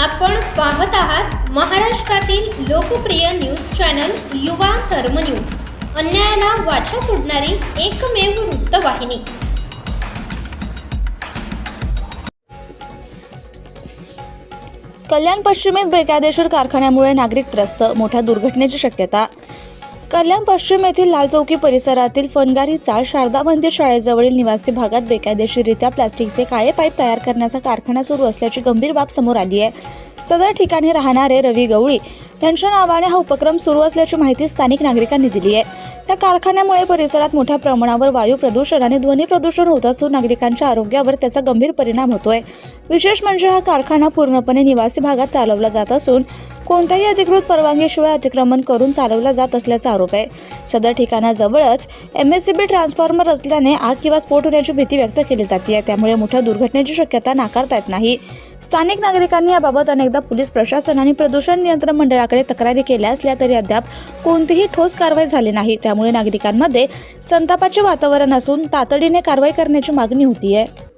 आपण पाहत आहात महाराष्ट्रातील लोकप्रिय न्यूज चॅनल युवा कर्म न्यूज, अन्यायाला वाचा फोडणारी एकमेव वृत्तवाहिनी। कल्याण पश्चिमेत बेकायदेशीर कारखान्यामुळे नागरिक त्रस्त, मोठ्या दुर्घटनेची शक्यता। कल्याण पश्चिम येथील लाल चौकी परिसरातील फनगारी चाळ शारदा मंदिर शाळेजवळील निवासी भागात बेकायदेशीररित्या प्लास्टिकचे काळे पाईप तयार करण्याचा कारखाना सुरू असल्याची गंभीर बाब समोर आली आहे। सदर ठिकाणी राहणारे रवी गवळी यांच्या नावाने हा उपक्रम सुरू असल्याची माहिती स्थानिक नागरिकांनी दिली आहे। त्या कारखान्यामुळे परिसरात मोठ्या प्रमाणावर वायू प्रदूषण आणि ध्वनी प्रदूषण होत असून नागरिकांच्या आरोग्यावर त्याचा गंभीर परिणाम होतोय। विशेष म्हणजे हा कारखाना पूर्णपणे निवासी भागात चालवला जात असून कोणत्याही अधिकृत परवानगीशिवाय अतिक्रमण करून चालवला जात असल्याचा आरोप आहे। सदर ठिकाणाजवळच MSCB ट्रान्सफॉर्मर असल्याने आग किंवा स्फोट होण्याची भीती व्यक्त केली जाते, त्यामुळे मोठ्या दुर्घटनेची शक्यता नाकारता येत नाही। स्थानिक नागरिकांनी याबाबत अनेकदा पोलीस प्रशासन आणि प्रदूषण नियंत्रण मंडळाकडे तक्रारी केल्या असल्या तरी अद्याप कोणतीही ठोस कारवाई झाली नाही। त्यामुळे नागरिकांमध्ये संतापाचे वातावरण असून तातडीने कारवाई करण्याची मागणी होती आहे।